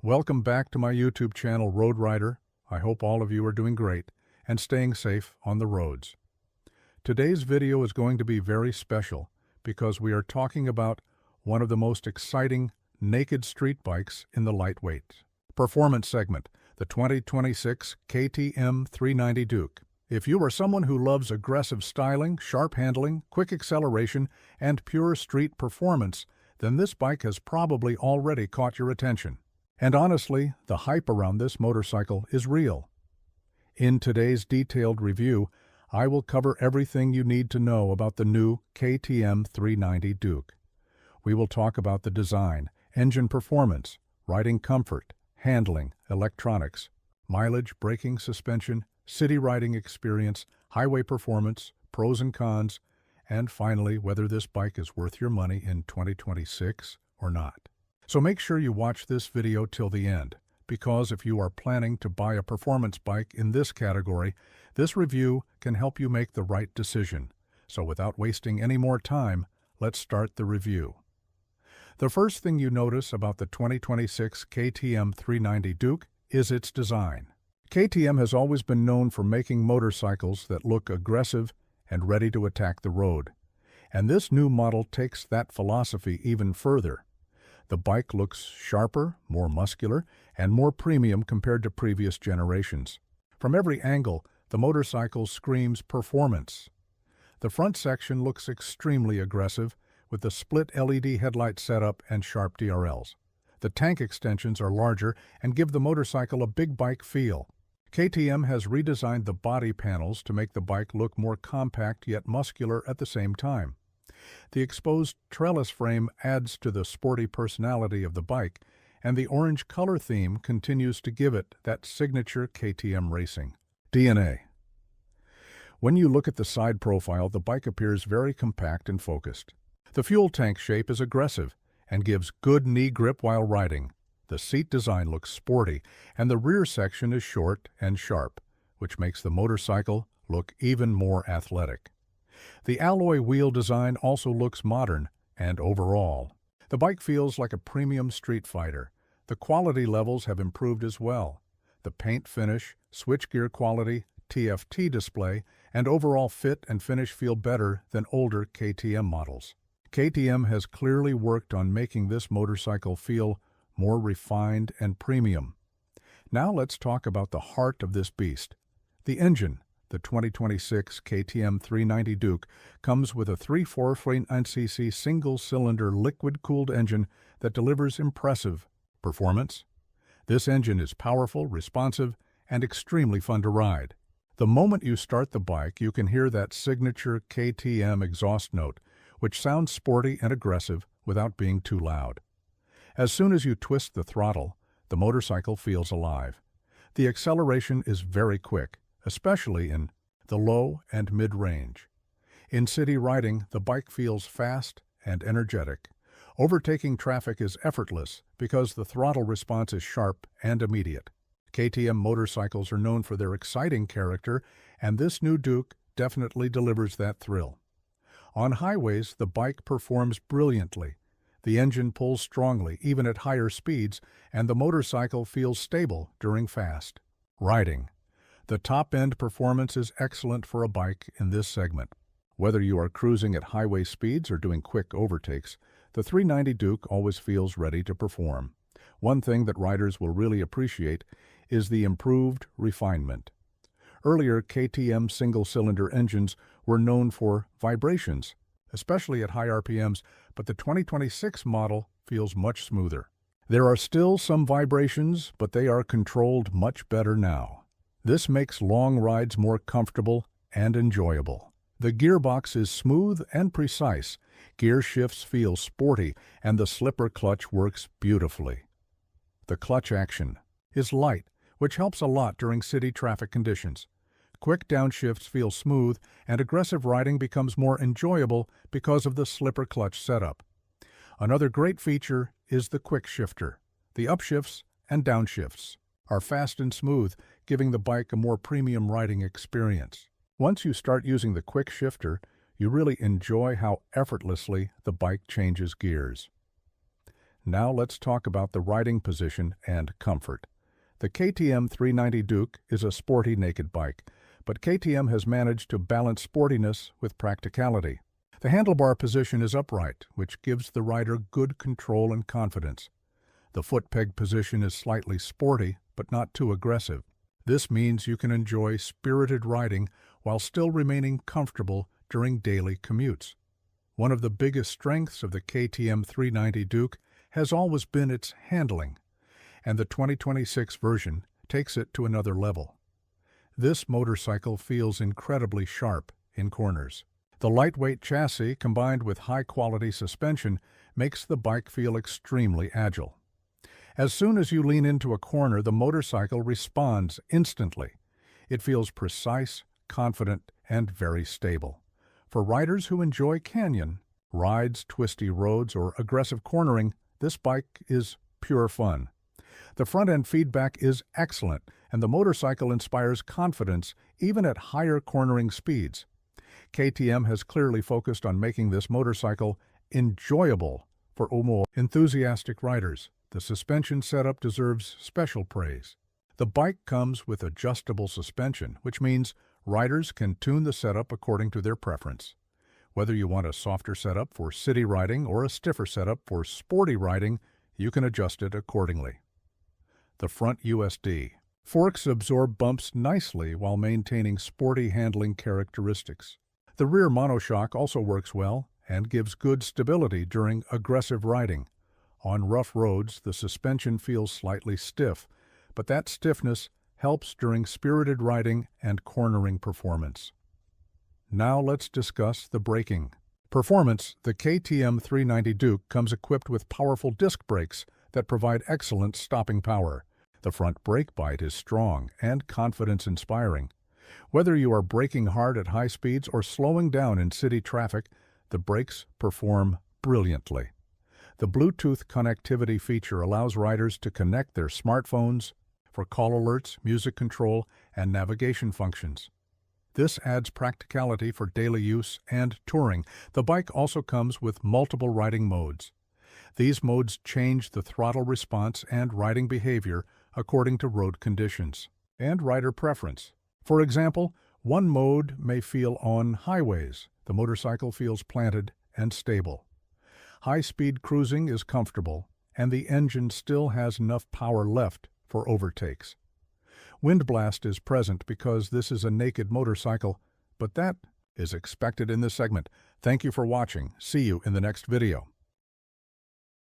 Welcome back to my YouTube channel, Road Rider. I hope all of you are doing great and staying safe on the roads. Today's video is going to be very special because we are talking about one of the most exciting naked street bikes in the lightweight performance segment, the 2026 KTM 390 Duke. If you are someone who loves aggressive styling, sharp handling, quick acceleration, and pure street performance, then this bike has probably already caught your attention. And honestly, the hype around this motorcycle is real. In today's detailed review, I will cover everything you need to know about the new KTM 390 Duke. We will talk about the design, engine performance, riding comfort, handling, electronics, mileage, braking, suspension, city riding experience, highway performance, pros and cons, and finally, whether this bike is worth your money in 2026 or not. So make sure you watch this video till the end, because if you are planning to buy a performance bike in this category, this review can help you make the right decision. So without wasting any more time, let's start the review. The first thing you notice about the 2026 KTM 390 Duke is its design. KTM has always been known for making motorcycles that look aggressive and ready to attack the road. And this new model takes that philosophy even further. The bike looks sharper, more muscular, and more premium compared to previous generations. From every angle, the motorcycle screams performance. The front section looks extremely aggressive, with the split LED headlight setup and sharp DRLs. The tank extensions are larger and give the motorcycle a big bike feel. KTM has redesigned the body panels to make the bike look more compact yet muscular at the same time. The exposed trellis frame adds to the sporty personality of the bike, and the orange color theme continues to give it that signature KTM racing DNA. When you look at the side profile, the bike appears very compact and focused. The fuel tank shape is aggressive and gives good knee grip while riding. The seat design looks sporty, and the rear section is short and sharp, which makes the motorcycle look even more athletic. The alloy wheel design also looks modern, and overall, the bike feels like a premium street fighter. The quality levels have improved as well. The paint finish, switchgear quality, TFT display, and overall fit and finish feel better than older KTM models. KTM has clearly worked on making this motorcycle feel more refined and premium. Now let's talk about the heart of this beast, the engine. The 2026 KTM 390 Duke comes with a 349cc single-cylinder liquid-cooled engine that delivers impressive performance. This engine is powerful, responsive, and extremely fun to ride. The moment you start the bike, you can hear that signature KTM exhaust note, which sounds sporty and aggressive without being too loud. As soon as you twist the throttle, the motorcycle feels alive. The acceleration is very quick, especially in the low and mid-range. In city riding, the bike feels fast and energetic. Overtaking traffic is effortless because the throttle response is sharp and immediate. KTM motorcycles are known for their exciting character, and this new Duke definitely delivers that thrill. On highways, the bike performs brilliantly. The engine pulls strongly, even at higher speeds, and the motorcycle feels stable during fast riding. The top-end performance is excellent for a bike in this segment. Whether you are cruising at highway speeds or doing quick overtakes, the 390 Duke always feels ready to perform. One thing that riders will really appreciate is the improved refinement. Earlier KTM single-cylinder engines were known for vibrations, especially at high RPMs, but the 2026 model feels much smoother. There are still some vibrations, but they are controlled much better now. This makes long rides more comfortable and enjoyable. The gearbox is smooth and precise, gear shifts feel sporty, and the slipper clutch works beautifully. The clutch action is light, which helps a lot during city traffic conditions. Quick downshifts feel smooth, and aggressive riding becomes more enjoyable because of the slipper clutch setup. Another great feature is the quick shifter. The upshifts and downshifts are fast and smooth, giving the bike a more premium riding experience. Once you start using the quick shifter, you really enjoy how effortlessly the bike changes gears. Now let's talk about the riding position and comfort. The KTM 390 Duke is a sporty naked bike, but KTM has managed to balance sportiness with practicality. The handlebar position is upright, which gives the rider good control and confidence. The foot peg position is slightly sporty, but not too aggressive. This means you can enjoy spirited riding while still remaining comfortable during daily commutes. One of the biggest strengths of the KTM 390 Duke has always been its handling, and the 2026 version takes it to another level. This motorcycle feels incredibly sharp in corners. The lightweight chassis combined with high-quality suspension makes the bike feel extremely agile. As soon as you lean into a corner, the motorcycle responds instantly. It feels precise, confident, and very stable. For riders who enjoy canyon rides, twisty roads, or aggressive cornering, this bike is pure fun. The front-end feedback is excellent, and the motorcycle inspires confidence even at higher cornering speeds. KTM has clearly focused on making this motorcycle enjoyable for more enthusiastic riders. The suspension setup deserves special praise. The bike comes with adjustable suspension, which means riders can tune the setup according to their preference. Whether you want a softer setup for city riding or a stiffer setup for sporty riding, you can adjust it accordingly. The front USD. Forks absorb bumps nicely while maintaining sporty handling characteristics. The rear monoshock also works well and gives good stability during aggressive riding. On rough roads, the suspension feels slightly stiff, but that stiffness helps during spirited riding and cornering performance. Now let's discuss the braking. Performance. The KTM 390 Duke comes equipped with powerful disc brakes that provide excellent stopping power. The front brake bite is strong and confidence-inspiring. Whether you are braking hard at high speeds or slowing down in city traffic, the brakes perform brilliantly. The Bluetooth connectivity feature allows riders to connect their smartphones for call alerts, music control, and navigation functions. This adds practicality for daily use and touring. The bike also comes with multiple riding modes. These modes change the throttle response and riding behavior according to road conditions and rider preference. For example, one mode may feel on highways. The motorcycle feels planted and stable. High-speed cruising is comfortable, and the engine still has enough power left for overtakes. Wind blast is present because this is a naked motorcycle, but that is expected in this segment. Thank you for watching. See you in the next video.